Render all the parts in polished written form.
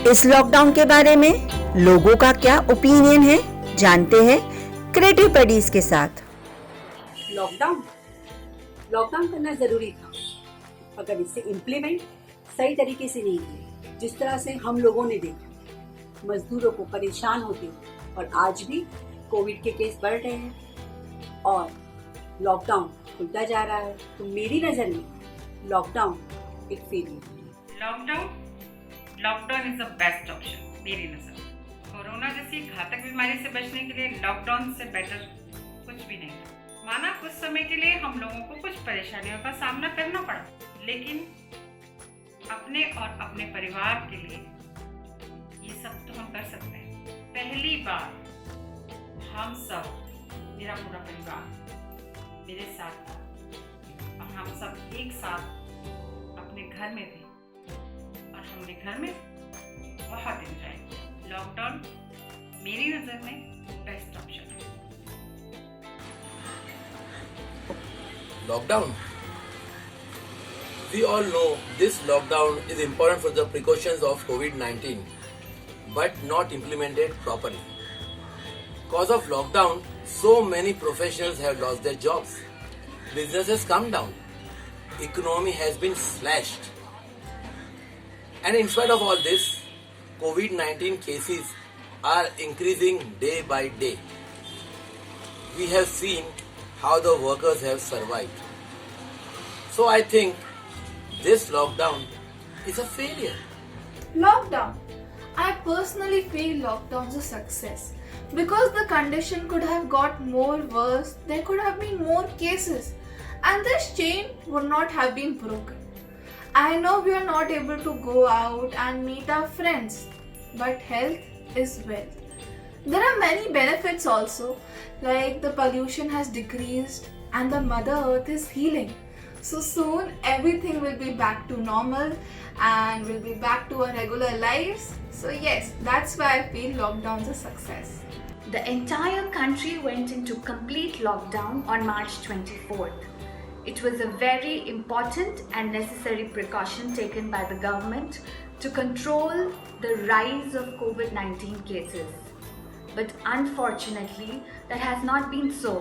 इस लॉकडाउन के बारे में लोगों का क्या ओपिनियन है, जानते हैं क्रिएटिव बडीज के साथ। लॉकडाउन लॉकडाउन करना जरूरी था, अगर इसे इम्प्लीमेंट सही तरीके से नहीं किया, जिस तरह से हम लोगों ने देखा मजदूरों को परेशान होते हुए, और आज भी कोविड के केस बढ़ रहे हैं और लॉकडाउन खुलता जा रहा है, तो मेरी नजर में लॉकडाउन एक failure. Lockdown is the best option मेरी नजर में। कोरोना जैसी घातक बीमारी से बचने के लिए लॉकडाउन से बेटर कुछ भी नहीं था। माना कुछ समय के लिए हम लोगों को कुछ परेशानियों का सामना करना पड़ा, लेकिन अपने और अपने परिवार के लिए ये सब तो हम कर सकते हैं। पहली बार हम सब, मेरा पूरा परिवार मेरे साथ था और हम सब एक साथ अपने घर में थे और हमने घर में बहुत एंजॉय किया। लॉकडाउन मेरी नज़र में बेस्ट ऑप्शन है। Lockdown. We all know this lockdown is important for the precautions of COVID-19, but not implemented properly. Because of lockdown, so many professionals have lost their jobs. Businesses come down. Economy has been slashed. And in spite of all this, COVID-19 cases are increasing day by day. We have seen how the workers have survived. So I think this lockdown is a failure. Lockdown. I personally feel lockdown's a success because the condition could have got more worse. There could have been more cases, and this chain would not have been broken. I know we are not able to go out and meet our friends, but health is wealth. There are many benefits also, like the pollution has decreased and the Mother Earth is healing. So soon everything will be back to normal and we'll be back to our regular lives. So yes, that's why I feel lockdown's a success. The entire country went into complete lockdown on March 24th. It was a very important and necessary precaution taken by the government to control the rise of COVID-19 cases. But unfortunately, that has not been so.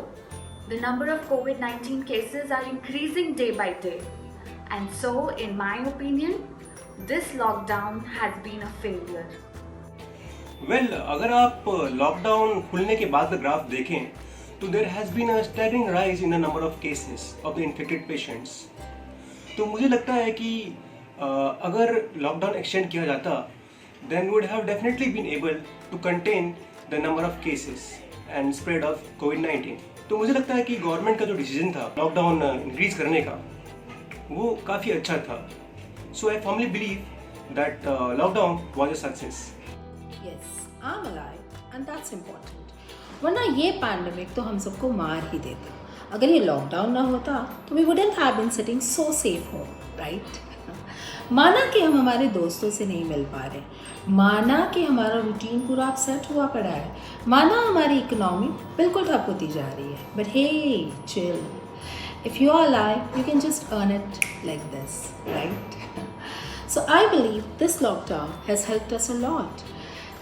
The number of COVID-19 cases are increasing day by day. And so, in my opinion, this lockdown has been a failure. Well, अगर आप lockdown खुलने के बाद का graph देखें तो there has been a staggering rise in the number of cases of the infected patients. तो मुझे लगता है कि अगर लॉकडाउन एक्सटेंड किया जाता then would have definitely been able to contain the number of cases and spread of कोविड-19। तो मुझे लगता है कि गवर्नमेंट का जो डिसीजन था लॉकडाउन इंक्रीज करने का वो काफ़ी अच्छा था। So I firmly believe that lockdown was a success. Yes, I'm alive and that's important. वरना ये पैंडमिक तो हम सबको मार ही देता। अगर ये लॉकडाउन ना होता तो we wouldn't have been sitting so safe home, right? माना कि हम हमारे दोस्तों से नहीं मिल पा रहे, माना कि हमारा रूटीन पूरा अपसेट हुआ पड़ा है, माना हमारी इकोनॉमी बिल्कुल ठप होती जा रही है, but hey chill, if you are alive you can just earn it like this, right? So I believe this lockdown has helped us a lot.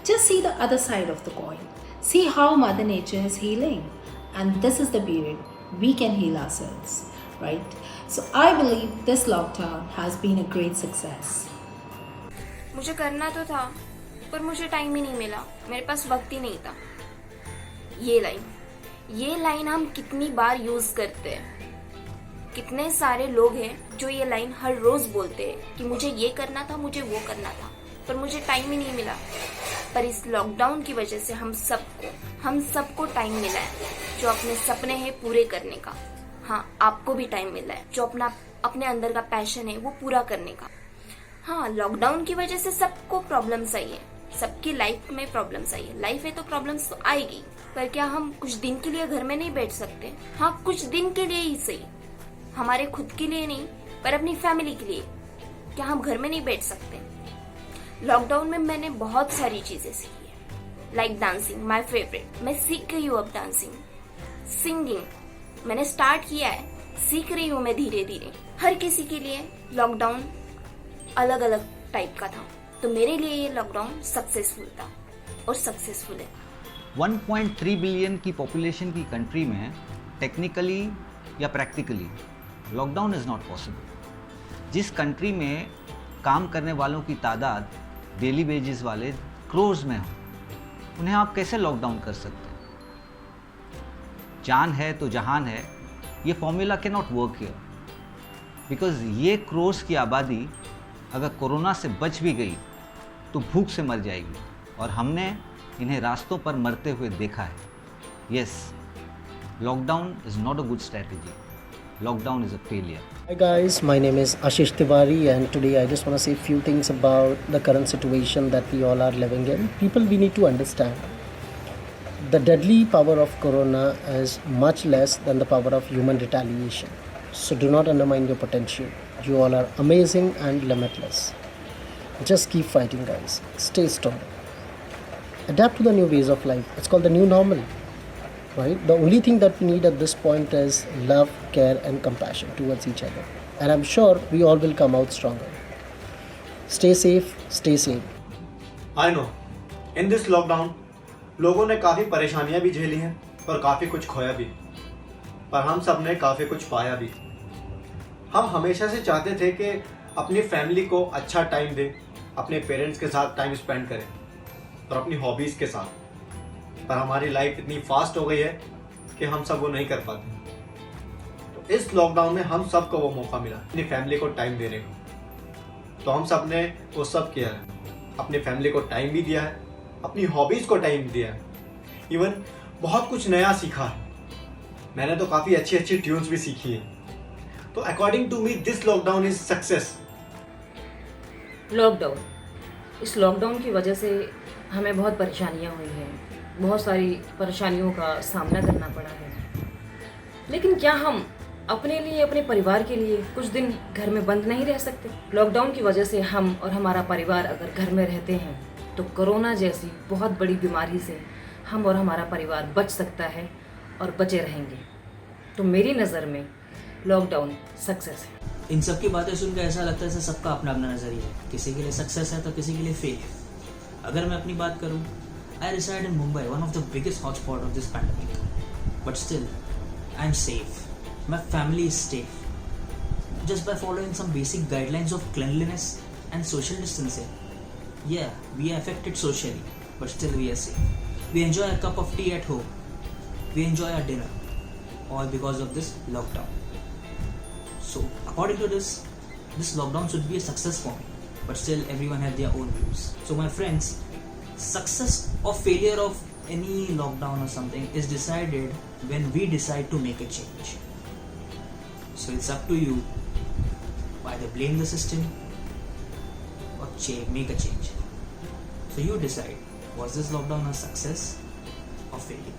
Just see the other side of the coin. See how Mother Nature is healing, and this is the period we can heal ourselves, right? So I believe this lockdown has been a great success. मुझे करना तो था पर मुझे time ही नहीं मिला, मेरे पास वक्त ही नहीं था। ये लाइन हम कितनी बार यूज करते हैं। कितने सारे लोग हैं जो ये लाइन हर रोज बोलते हैं कि मुझे ये करना था, मुझे वो करना था, पर मुझे टाइम ही नहीं मिला। पर इस लॉकडाउन की वजह से हम सबको टाइम मिला है जो अपने सपने हैं पूरे करने का। हाँ, आपको भी टाइम मिला है जो अपने अंदर का पैशन है वो पूरा करने का। हाँ, लॉकडाउन की वजह से सबको प्रॉब्लम्स आई है, सबकी लाइफ में प्रॉब्लम्स आई है। लाइफ है तो प्रॉब्लम्स तो आएगी, पर क्या हम कुछ दिन के लिए घर में नहीं बैठ सकते? हाँ, कुछ दिन के लिए ही सही, हमारे खुद के लिए नहीं पर अपनी फैमिली के लिए। क्या हम घर में नहीं बैठ सकते? लॉकडाउन में मैंने बहुत सारी चीजें सीखी है, लाइक डांसिंग, माय फेवरेट। मैं सीख रही हूँ अब डांसिंग, सिंगिंग मैंने स्टार्ट किया है, सीख रही हूँ मैं धीरे धीरे। हर किसी के लिए लॉकडाउन अलग अलग टाइप का था। तो मेरे लिए ये लॉकडाउन सक्सेसफुल था और सक्सेसफुल है। 1.3 बिलियन की पॉपुलेशन की कंट्री में टेक्निकली या practically lockdown is not possible. जिस कंट्री में काम करने वालों की तादाद डेली वेजेस वाले क्रोर्स में हो, उन्हें आप कैसे लॉकडाउन कर सकते हैं? जान है तो जहान है, ये formula can not work here, because ये क्रोर्स की आबादी अगर कोरोना से बच भी गई तो भूख से मर जाएगी, और हमने इन्हें रास्तों पर मरते हुए देखा है। Yes, lockdown is not a good strategy. Lockdown is a failure. Hi guys, my name is Ashish Tiwari and today I just want to say a few things about the current situation that we all are living in. People, we need to understand the deadly power of corona is much less than the power of human retaliation. So do not undermine your potential. You all are amazing and limitless. Just keep fighting guys. Stay strong. Adapt to the new ways of life. It's called the new normal. Right? The only thing that we need at this point is love, care and compassion towards each other. And I'm sure we all will come out stronger. Stay safe, stay sane. I know. In this lockdown, लोगों ने काफ़ी परेशानियां भी झेली हैं और काफ़ी कुछ खोया भी, पर हम सब ने काफ़ी कुछ पाया भी। हम हमेशा से चाहते थे कि अपनी फैमिली को अच्छा टाइम दें, अपने पेरेंट्स के साथ टाइम स्पेंड करें और अपनी हॉबीज़ के साथ, पर हमारी लाइफ इतनी फास्ट हो गई है कि हम सब वो नहीं कर पाते। तो इस लॉकडाउन में हम सब को वो मौका मिला अपनी फैमिली को टाइम देने का, तो हम सब ने वो सब किया है। अपनी फैमिली को टाइम भी दिया है, अपनी हॉबीज़ को टाइम दिया है, इवन बहुत कुछ नया सीखा है। मैंने तो काफ़ी अच्छी अच्छी ट्यून्स भी सीखी है। तो according to me this lockdown is success. Lockdown, इस लॉकडाउन की वजह से हमें बहुत परेशानियां हुई हैं, बहुत सारी परेशानियों का सामना करना पड़ा है। लेकिन क्या हम अपने लिए, अपने परिवार के लिए कुछ दिन घर में बंद नहीं रह सकते? लॉकडाउन की वजह से हम और हमारा परिवार अगर घर में रहते हैं तो कोरोना जैसी बहुत बड़ी बीमारी से हम और हमारा परिवार बच सकता है और बचे रहेंगे। तो मेरी नज़र में लॉकडाउन सक्सेस है। इन सब की बातें सुनकर ऐसा लगता है जैसे सबका अपना अपना नज़रिया है। किसी के लिए सक्सेस है तो किसी के लिए फेल। अगर मैं अपनी बात करूं, I reside in Mumbai, one of the biggest hotspot of this pandemic. But still, I'm safe. My family is safe. Just by following some basic guidelines of cleanliness and social distancing. Yeah, we are affected socially, but still we are safe. We enjoy a cup of tea at home. We enjoy our dinner. All because of this lockdown. So, according to this lockdown should be a success for me. But still, everyone have their own views. So my friends, success or failure of any lockdown or something is decided when we decide to make a change. So it's up to you, either blame the system or make a change. So you decide, was this lockdown a success or failure?